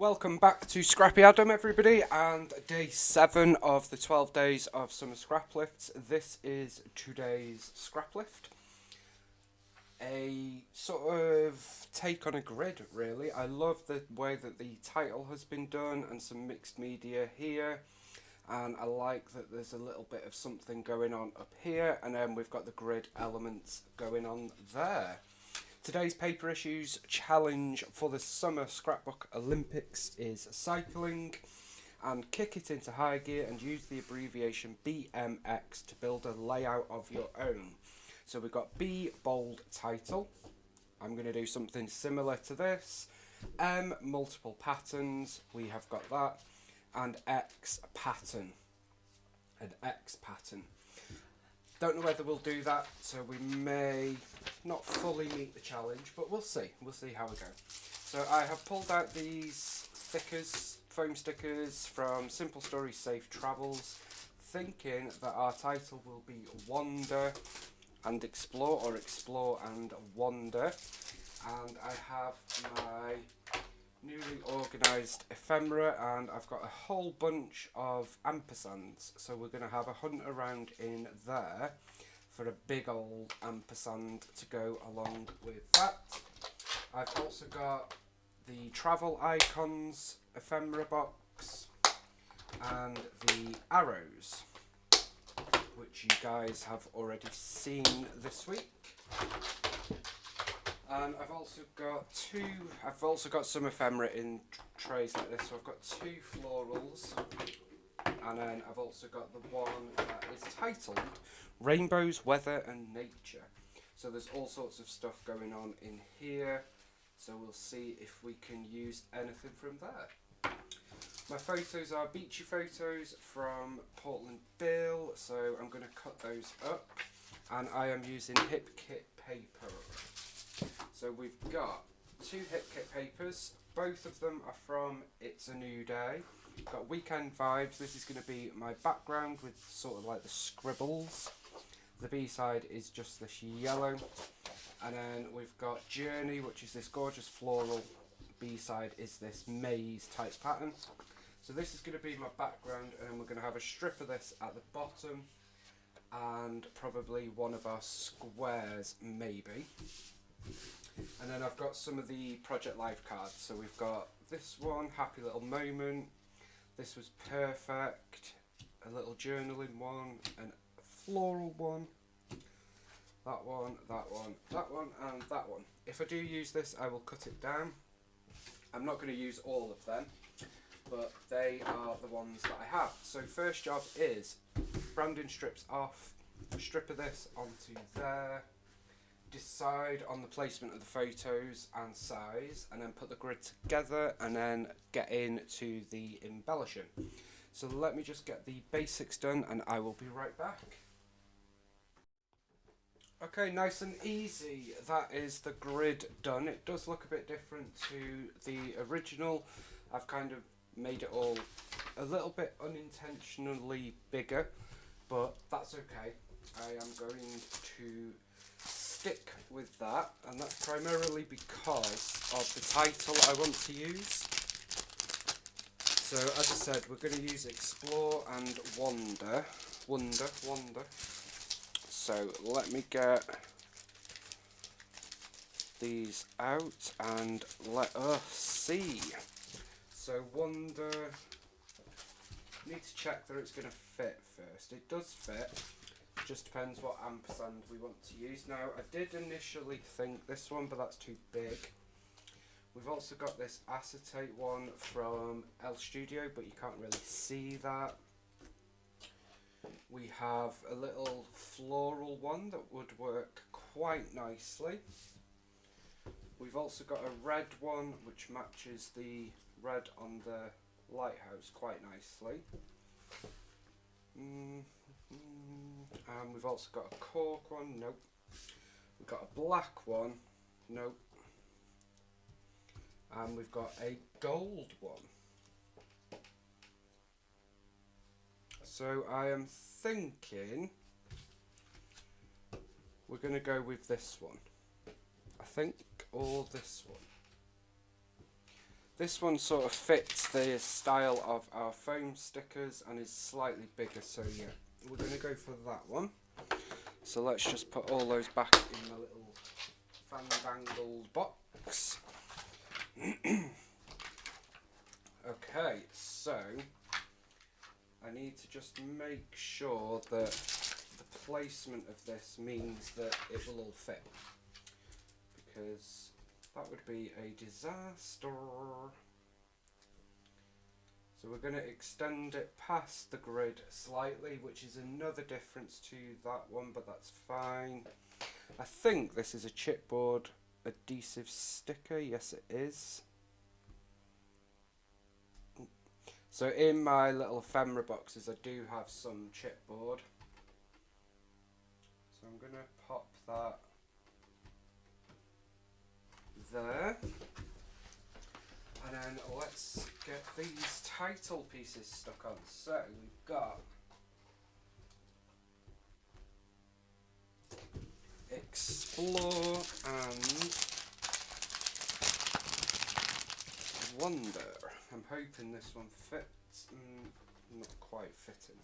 Welcome back to Scrappy Adam, everybody, and day 7 of the 12 days of summer scrap lifts. This is today's scrap lift. A sort of take on a grid, really. I love the way that the title has been done and some mixed media here. And I like that there's a little bit of something going on up here, and then we've got the grid elements going on there. Today's paper issues challenge for the Summer Scrapbook Olympics is cycling, and kick it into high gear and use the abbreviation BMX to build a layout of your own. So we've got B, bold title. I'm going to do something similar to this. M, multiple patterns. We have got that. And X, pattern. An X pattern. Don't know whether we'll do that, so we may not fully meet the challenge, but we'll see. We'll see how we go. So I have pulled out these stickers, foam stickers from Simple Stories Safe Travels, thinking that our title will be Wander and Explore, or Explore and Wander. And I have my newly organised ephemera, and I've got a whole bunch of ampersands, so we're going to have a hunt around in there for a big old ampersand to go along with that. I've also got the travel icons ephemera box and the arrows, which you guys have already seen this week. And I've also got some ephemera in trays like this. So I've got 2 florals, and then I've also got the one that is titled Rainbows, Weather and Nature. So there's all sorts of stuff going on in here. So we'll see if we can use anything from there. My photos are beachy photos from Portland Bill, so I'm going to cut those up, and I am using Hip Kit paper. So we've got 2 Hip Kit papers, both of them are from It's a New Day. Got Weekend Vibes, this is going to be my background with sort of like the scribbles. The B side is just this yellow. And then we've got Journey, which is this gorgeous floral. B side is this maze type pattern. So this is going to be my background, and then we're going to have a strip of this at the bottom, and probably one of our squares maybe. And then I've got some of the Project Life cards. So we've got this one, Happy Little Moment. This was perfect. A little journaling one, and a floral one. That one, that one, that one, and that one. If I do use this, I will cut it down. I'm not going to use all of them, but they are the ones that I have. So first job is branding strips off, a strip of this onto there. Decide on the placement of the photos and size, and then put the grid together, and then get into the embellishing. So let me just get the basics done, and I will be right back. Okay, nice and easy. That is the grid done. It does look a bit different to the original. I've kind of made it all a little bit unintentionally bigger, but that's okay. I am going to stick with that, and that's primarily because of the title I want to use. So as I said, we're going to use Explore and Wander. So let me get these out and let us see. So Wander, need to check that it's going to fit first. It does fit. Just depends what ampersand we want to use. Now, I did initially think this one, but that's too big. We've also got this acetate one from L Studio, but you can't really see that. We have a little floral one that would work quite nicely. We've also got a red one, which matches the red on the lighthouse quite nicely. And we've also got a cork one, nope. We've got a black one, nope. And we've got a gold one. So I am thinking we're going to go with this one, I think, or this one. This one sort of fits the style of our foam stickers and is slightly bigger, so yeah, we're going to go for that one. So let's just put all those back in the little fandangled box. Okay, so I need to just make sure that the placement of this means that it will all fit, because that would be a disaster. So we're going to extend it past the grid slightly, which is another difference to that one, but that's fine. I think this is a chipboard adhesive sticker. Yes, it is. So in my little ephemera boxes, I do have some chipboard. So I'm going to pop that there. And then let's get these title pieces stuck on. So we've got Explore and Wonder. I'm hoping this one fits. Not quite fitting.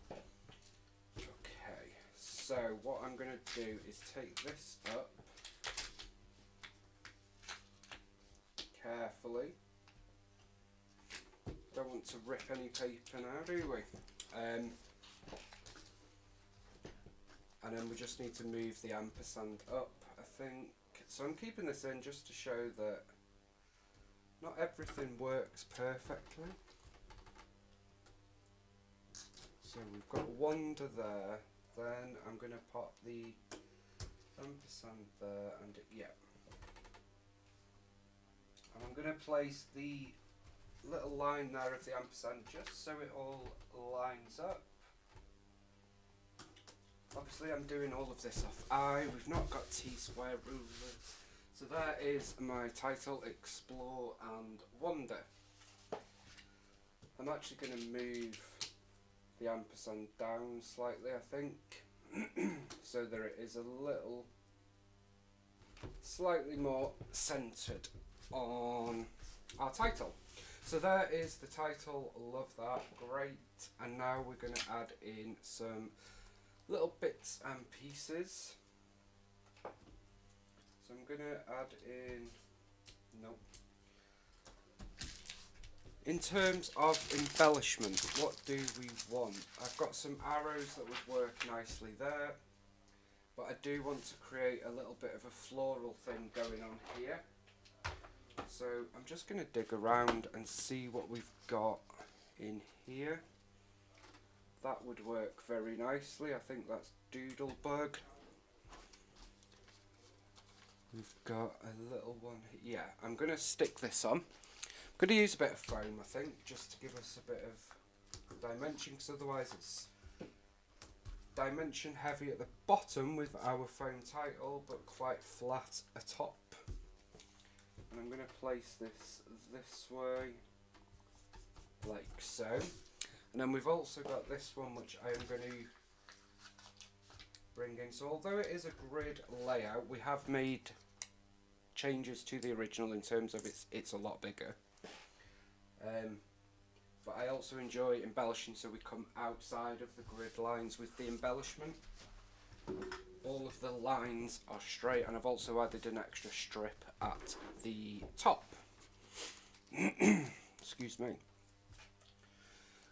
Okay, so what I'm going to do is take this up carefully. Don't want to rip any paper now, do we? And then we just need to move the ampersand up, I think. So I'm keeping this in just to show that not everything works perfectly. So we've got Wonder there, then I'm going to pop the ampersand there, and yeah. And I'm going to place the little line there of the ampersand just so it all lines up. Obviously I'm doing all of this off eye, we've not got T-square rulers. So that is my title, Explore and Wonder. I'm actually going to move the ampersand down slightly, I think, so that it is a little slightly more centred on our title. So there is the title, love that, great. And now we're going to add in some little bits and pieces. So I'm going to add in, nope. In terms of embellishment, what do we want? I've got some arrows that would work nicely there, but I do want to create a little bit of a floral thing going on here. So I'm just going to dig around and see what we've got in here. That would work very nicely. I think that's Doodlebug. We've got a little one here. Yeah, I'm going to stick this on. I'm going to use a bit of foam, I think, just to give us a bit of dimension, because otherwise it's dimension heavy at the bottom with our foam title, but quite flat atop. And I'm going to place this way, like so. And then we've also got this one, which I am going to bring in. So although it is a grid layout, we have made changes to the original in terms of it's a lot bigger. But I also enjoy embellishing, so we come outside of the grid lines with the embellishment. All of the lines are straight, and I've also added an extra strip at the top. Excuse me.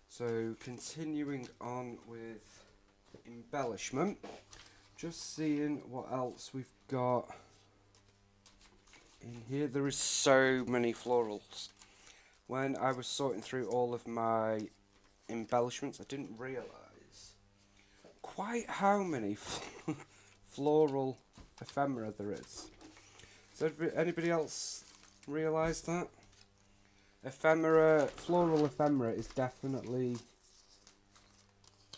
So continuing on with embellishment, just seeing what else we've got in here. There is so many florals. When I was sorting through all of my embellishments, I didn't realise quite how many floral ephemera there is. So anybody else realise that? Floral ephemera is definitely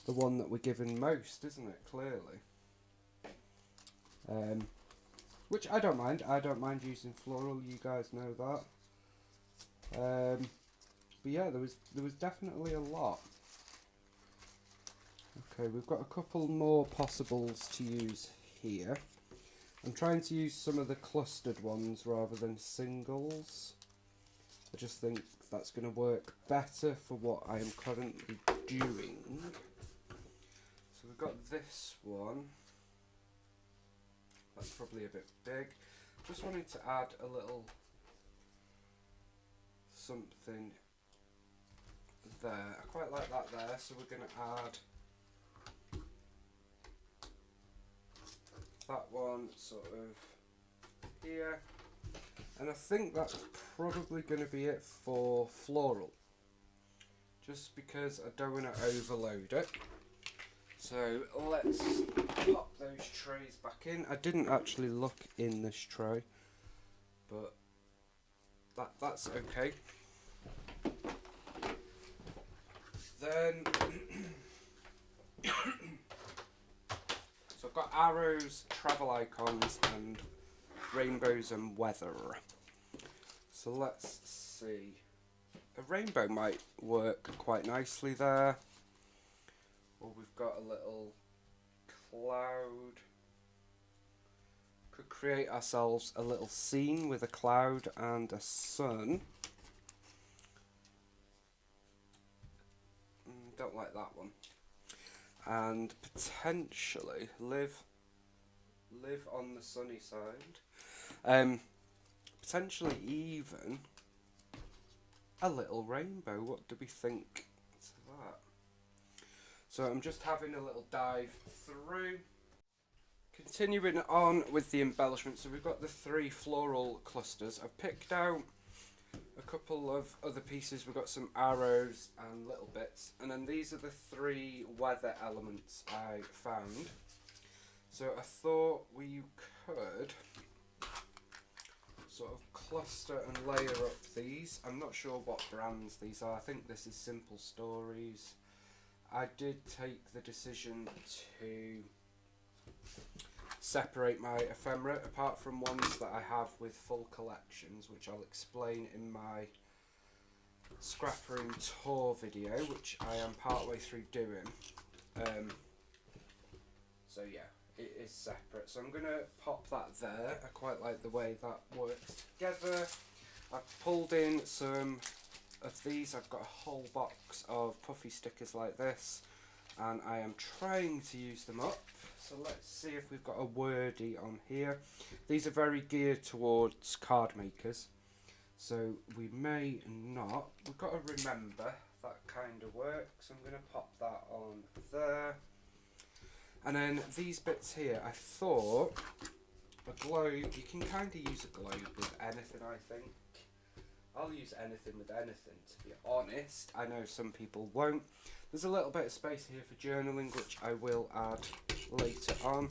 the one that we're given most, isn't it? Clearly. Which I don't mind. I don't mind using floral. You guys know that. But yeah, there was definitely a lot. Okay, we've got a couple more possibles to use here. I'm trying to use some of the clustered ones rather than singles. I just think that's going to work better for what I am currently doing. So we've got this one. That's probably a bit big. Just wanted to add a little something there. I quite like that there, so we're going to add that one sort of here. And I think that's probably going to be it for floral. Just because I don't want to overload it. So let's pop those trays back in. I didn't actually look in this tray, but that's okay. Then so I've got arrows, travel icons, and rainbows and weather. So let's see. A rainbow might work quite nicely there. Or we've got a little cloud. Could create ourselves a little scene with a cloud and a sun. Don't like that one. And potentially live on the sunny side. Potentially even a little rainbow. What do we think to that? So I'm just having a little dive through. Continuing on with the embellishments, so we've got the 3 floral clusters. I've picked out a couple of other pieces. We've got some arrows and little bits, and then these are the 3 weather elements I found. So I thought we could sort of cluster and layer up these. I'm not sure what brands these are. I think this is Simple Stories. I did take the decision to separate my ephemera apart from ones that I have with full collections, which I'll explain in my scrap room tour video, which I am partway through doing. So yeah, it is separate. So I'm going to pop that there. I quite like the way that works together. I've pulled in some of these. I've got a whole box of puffy stickers like this, and I am trying to use them up. So let's see if we've got a wordie on here. These are very geared towards card makers, so we may not. We've got to remember that kind of works. I'm going to pop that on there. And then these bits here, I thought a globe, you can kind of use a globe with anything, I think. I'll use anything with anything, to be honest. I know some people won't. There's a little bit of space here for journaling, which I will add later on.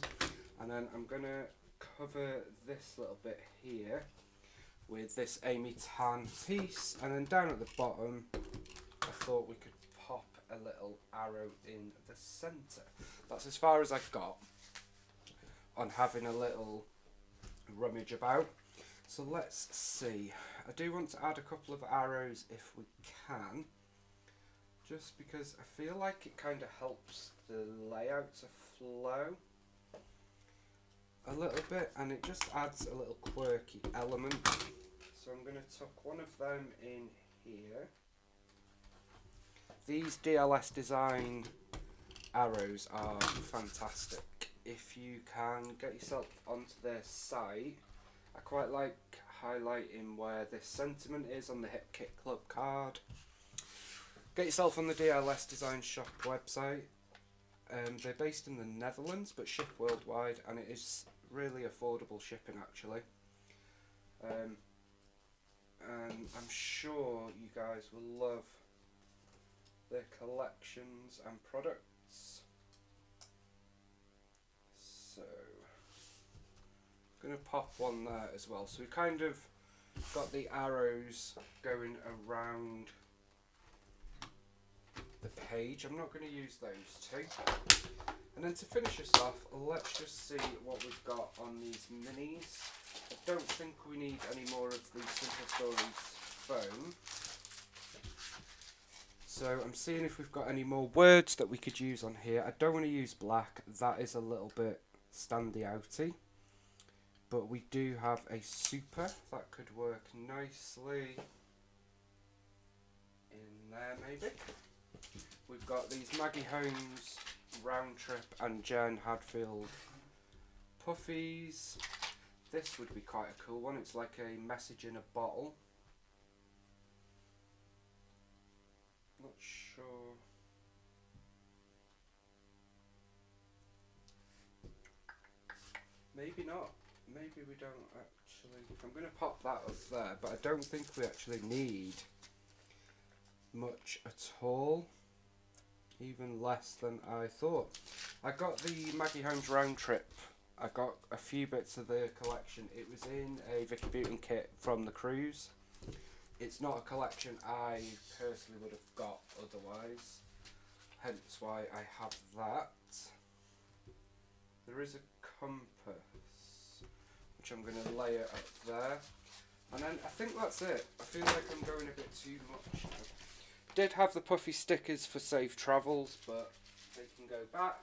And then I'm going to cover this little bit here with this Amy Tan piece. And then down at the bottom, I thought we could pop a little arrow in the centre. That's as far as I got on having a little rummage about. So let's see. I do want to add a couple of arrows if we can, just because I feel like it kind of helps the layout to flow a little bit, and it just adds a little quirky element. So I'm going to tuck one of them in here. These DLS Design arrows are fantastic. If you can get yourself onto their site, I quite like highlighting where this sentiment is on the Hip Kit Club card. Get yourself on the DLS Design Shop website. They're based in the Netherlands but ship worldwide, and it is really affordable shipping actually. And I'm sure you guys will love their collections and products. So I'm going to pop one there as well. So we kind of got the arrows going around the page. I'm not going to use those two. And then to finish this off, let's just see what we've got on these minis. I don't think we need any more of the Simple Stories foam. So I'm seeing if we've got any more words that we could use on here. I don't want to use black. That is a little bit standy outy. But we do have a super that could work nicely. there maybe. We've got these Maggie Holmes Round Trip and Jen Hadfield puffies. This would be quite a cool one. It's like a message in a bottle. Not sure. Maybe not. Maybe we don't actually. I'm going to pop that up there, but I don't think we actually need much at all. Even less than I thought. I got the Maggie Holmes Round Trip. I got a few bits of the collection. It was in a Vicky Booten kit from the cruise. It's not a collection I personally would have got otherwise. Hence why I have that. There is a compass, which I'm going to layer up there. And then I think that's it. I feel like I'm going a bit too much now. Did have the puffy stickers for safe travels, but they can go back.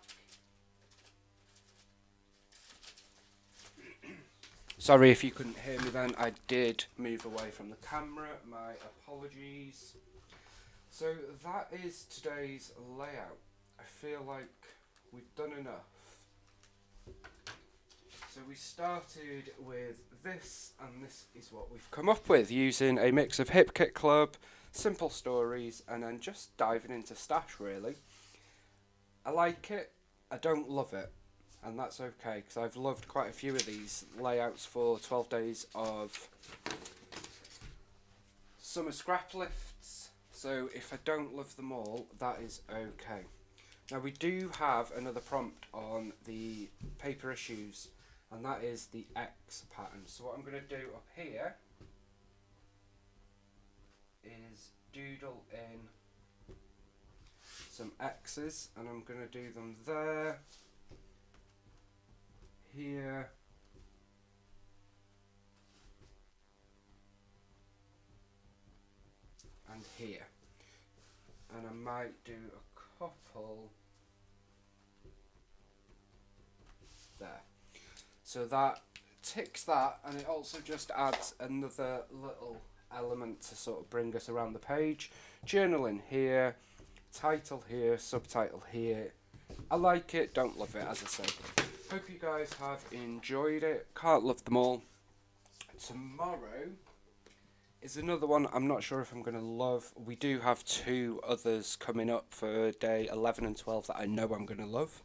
Sorry if you couldn't hear me then, I did move away from the camera, my apologies. So that is today's layout. I feel like we've done enough. So we started with this, and this is what we've come up with, using a mix of Hip Kit Club, simple stories, and then just diving into stash really. I like it, I don't love it. And that's okay, because I've loved quite a few of these layouts for 12 days of summer scrap lifts. So if I don't love them all, that is okay. Now we do have another prompt on the paper issues, and that is the X pattern. So what I'm going to do up here is doodle in some X's, and I'm going to do them there, here, and here, and I might do a couple there. So that ticks that, and it also just adds another little element to sort of bring us around the page. Journaling here, title here, subtitle here. I like it, don't love it, as I say. Hope you guys have enjoyed it. Can't love them all. Tomorrow is another one I'm not sure if I'm going to love. We do have two others coming up for day 11 and 12 that I know I'm going to love.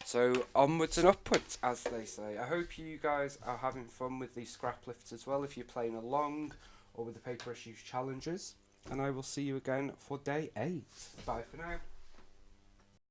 So onwards and upwards, as they say. I hope you guys are having fun with these scrap lifts as well, if you're playing along, or with the paper issues challenges. And I will see you again for day 8. Bye for now.